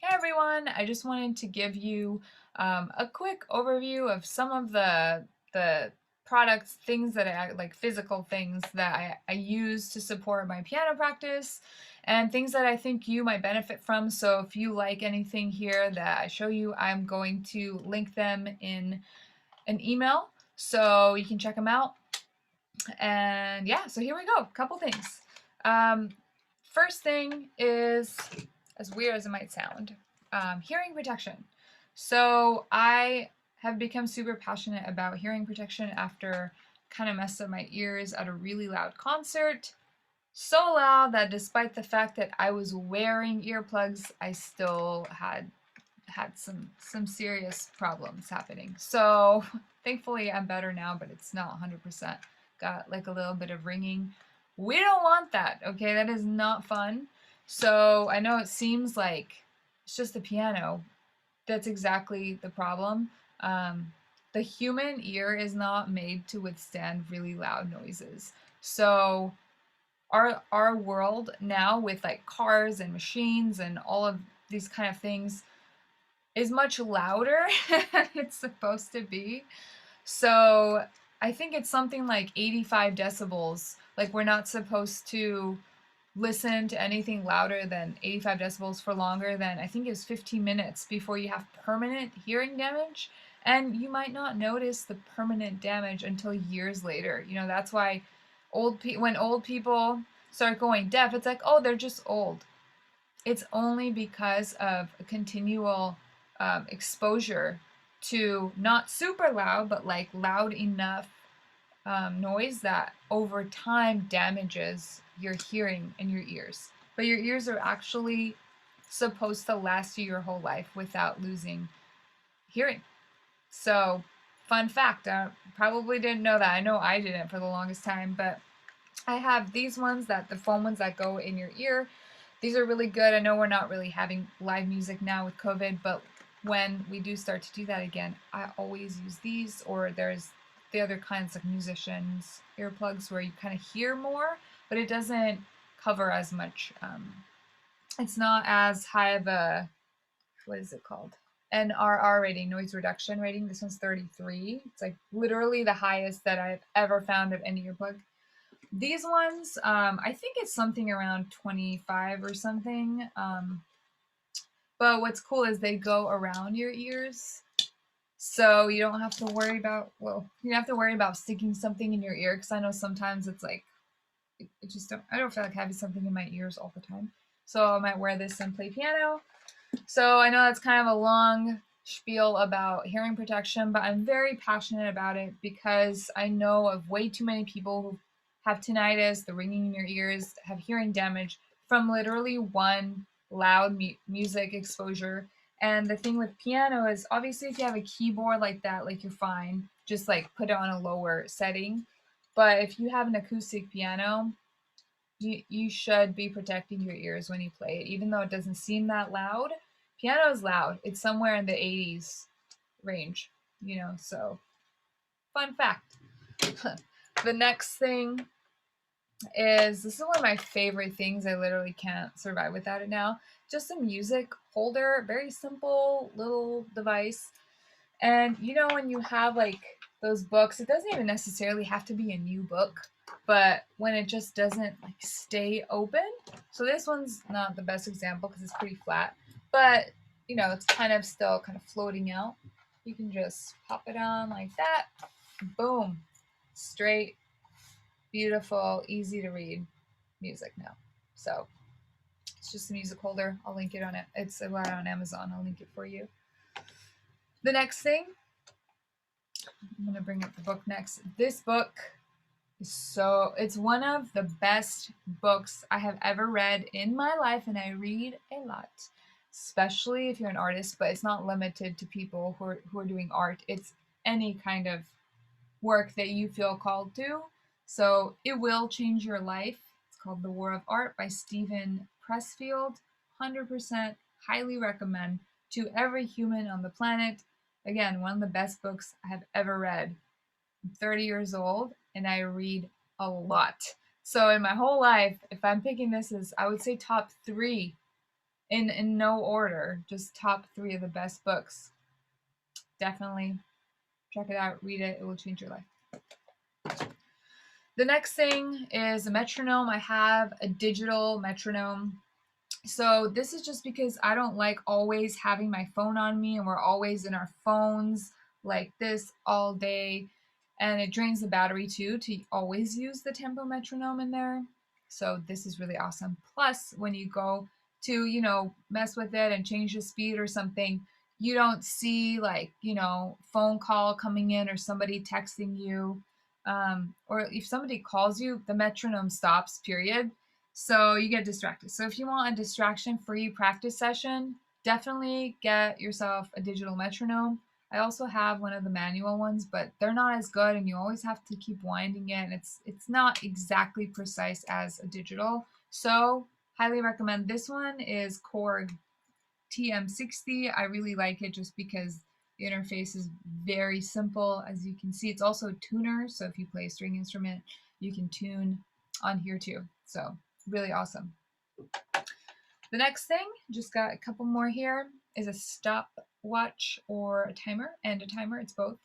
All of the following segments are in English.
Hey everyone, I just wanted to give you a quick overview of some of the products, things that like physical things that I use to support my piano practice and things that I think you might benefit from. So if you like anything here that I show you, I'm going to link them in an email so you can check them out. And yeah, so here we go, couple things. Um, First thing is, as weird as it might sound, hearing protection. So I have become super passionate about hearing protection after kind of messed up my ears at a really loud concert. So loud that despite the fact that I was wearing earplugs, I still had some serious problems happening. So thankfully I'm better now, but it's not 100%. Got like a little bit of ringing. We don't want that, okay? That is not fun. So I know it seems like it's just the piano. That's exactly the problem. Um, the human ear is not made to withstand really loud noises. So our world now with like cars and machines and all of these kind of things is much louder than it's supposed to be. So I think it's something like 85 decibels. Like we're not supposed to listen to anything louder than 85 decibels for longer than I think it was 15 minutes before you have permanent hearing damage. And you might not notice the permanent damage until years later. You know, that's why when old people start going deaf, it's like, oh, they're just old. It's only because of a continual exposure to not super loud, but like loud enough noise that over time damages your hearing and your ears. But your ears are actually supposed to last you your whole life without losing hearing. So, fun fact, I probably didn't know that. I know I didn't for the longest time, but I have these ones the foam ones that go in your ear. These are really good. I know we're not really having live music now with COVID, but when we do start to do that again, I always use these, or there's the other kinds of musicians earplugs where you kind of hear more, but it doesn't cover as much. It's not as high of a, what is it called? NRR rating, noise reduction rating. This one's 33. It's like literally the highest that I've ever found of any earplug. These ones, I think it's something around 25 or something. But what's cool is they go around your ears. So you don't have to worry about, well, you don't have to worry about sticking something in your ear because I know sometimes it's like, it just I don't feel like having something in my ears all the time. So I might wear this and play piano. So I know that's kind of a long spiel about hearing protection, but I'm very passionate about it because I know of way too many people who have tinnitus, the ringing in your ears, have hearing damage from literally one loud music exposure. And the thing with piano is obviously if you have a keyboard like that, like you're fine, just like put it on a lower setting. But if you have an acoustic piano, you should be protecting your ears when you play it, even though it doesn't seem that loud. Piano is loud. It's somewhere in the 80s range, you know, so fun fact. The next thing is this is one of my favorite things. I literally can't survive without it now. Just a music holder, very simple little device. And you know, when you have like those books, it doesn't even necessarily have to be a new book, but when it just doesn't like stay open. So this one's not the best example because it's pretty flat, but you know, it's kind of still kind of floating out. You can just pop it on like that. Boom. Straight, beautiful, easy to read music now. So it's just a music holder. I'll link it on it. It's right on Amazon. I'll link it for you. The next thing, I'm going to bring up the book next. This book is it's one of the best books I have ever read in my life, and I read a lot, especially if you're an artist, but it's not limited to people who are doing art. It's any kind of work that you feel called to. So it will change your life. It's called The War of Art by Stephen Pressfield. 100% highly recommend to every human on the planet. Again, one of the best books I have ever read. I'm 30 years old and I read a lot. So in my whole life, if I'm picking this as, I would say top 3 in no order, just top 3 of the best books. Definitely check it out, read it. It will change your life. The next thing is a metronome. I have a digital metronome. So this is just because I don't like always having my phone on me, and we're always in our phones like this all day. And it drains the battery too to always use the tempo metronome in there. So this is really awesome. Plus, when you go to, mess with it and change the speed or something, you don't see like, phone call coming in or somebody texting you. Or if somebody calls you, the metronome stops, period. So you get distracted. So if you want a distraction-free practice session, definitely get yourself a digital metronome. I also have one of the manual ones, but they're not as good, and you always have to keep winding it, and it's not exactly precise as a digital. So highly recommend this one. Is Korg TM60. I really like it just because the interface is very simple. As you can see, it's also a tuner, so if you play a string instrument, you can tune on here too. So really awesome. The next thing, just got a couple more here, is a stopwatch or a timer, and a timer. It's both.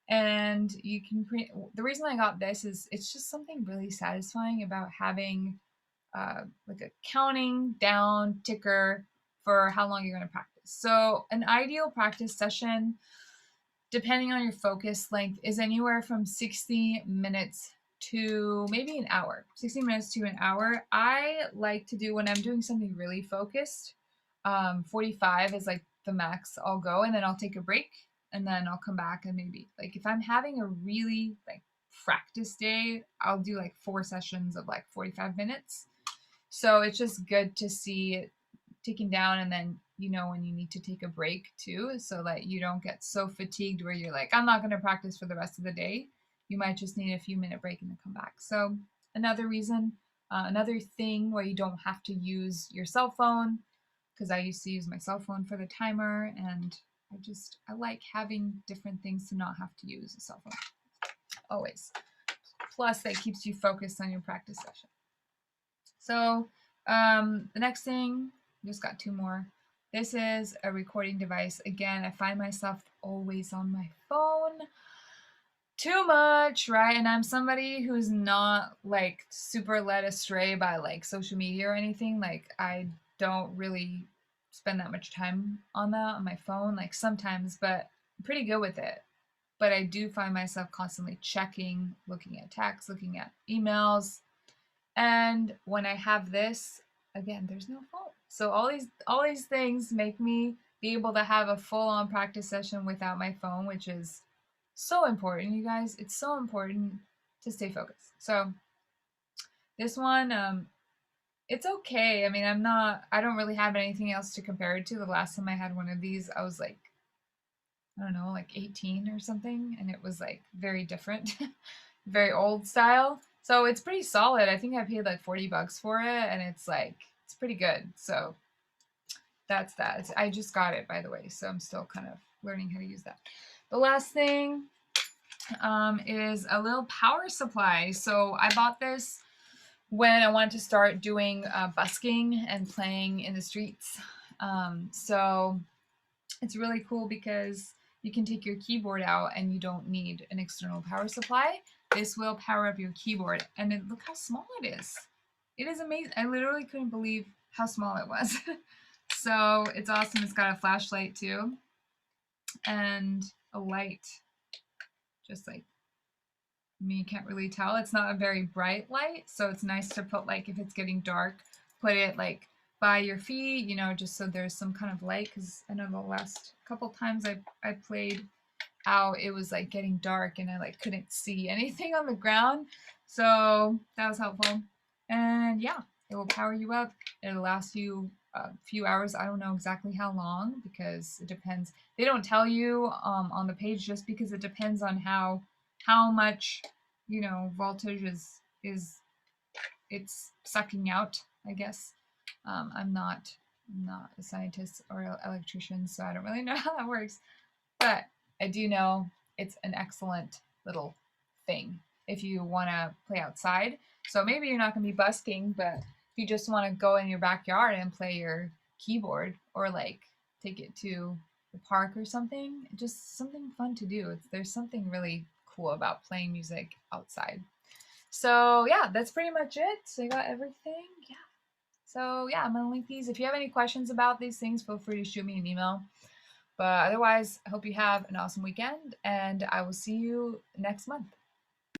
And you can the reason I got this is it's just something really satisfying about having like a counting down ticker for how long you're going to practice. So an ideal practice session, depending on your focus length, is anywhere from 60 minutes to maybe an hour. 60 minutes to an hour. I like to do, when I'm doing something really focused, 45 is like the max I'll go, and then I'll take a break, and then I'll come back, and maybe like if I'm having a really like practice day, I'll do like 4 sessions of like 45 minutes. So it's just good to see it ticking down, and then when you need to take a break too, so that you don't get so fatigued where you're like, I'm not going to practice for the rest of the day. You might just need a few minute break and then come back. So another reason, another thing where you don't have to use your cell phone, because I used to use my cell phone for the timer, and I like having different things to not have to use a cell phone always. Plus that keeps you focused on your practice session. So the next thing, just got 2 more. This is a recording device. Again, I find myself always on my phone too much, right? And I'm somebody who's not like super led astray by like social media or anything. Like I don't really spend that much time on that on my phone, like sometimes, but I'm pretty good with it. But I do find myself constantly checking, looking at texts, looking at emails. And when I have this, again, there's no phone. So all these things make me be able to have a full-on practice session without my phone, which is so important, you guys. It's so important to stay focused. So this one, it's okay. I mean, I don't really have anything else to compare it to. The last time I had one of these, I was like, I don't know, like 18 or something, and it was like very different, very old style. So it's pretty solid. I think I paid like $40 for it, and it's pretty good. So that's that. I just got it, by the way, so I'm still kind of learning how to use that. The last thing is a little power supply. So I bought this when I wanted to start doing busking and playing in the streets. So it's really cool because you can take your keyboard out and you don't need an external power supply. This will power up your keyboard, and look how small it is. It is amazing. I literally couldn't believe how small it was. So it's awesome. It's got a flashlight too, and a light. Just like, I mean, you can't really tell. It's not a very bright light, so it's nice to put, like, if it's getting dark, put it like by your feet, just so there's some kind of light, because I know the last couple times I played out, it was like getting dark and I like couldn't see anything on the ground. So that was helpful. And yeah, it will power you up. It'll last you a few hours. I don't know exactly how long, because it depends. They don't tell you on the page, just because it depends on how much voltage is it's sucking out, I guess. I'm not a scientist or an electrician, so I don't really know how that works. But I do know it's an excellent little thing if you want to play outside. So maybe you're not going to be busking, but if you just want to go in your backyard and play your keyboard or like take it to the park or something. Just something fun to do. There's something really cool about playing music outside. So yeah, that's pretty much it. So I got everything. Yeah. So yeah, I'm gonna link these. If you have any questions about these things, feel free to shoot me an email. But otherwise, I hope you have an awesome weekend, and I will see you next month.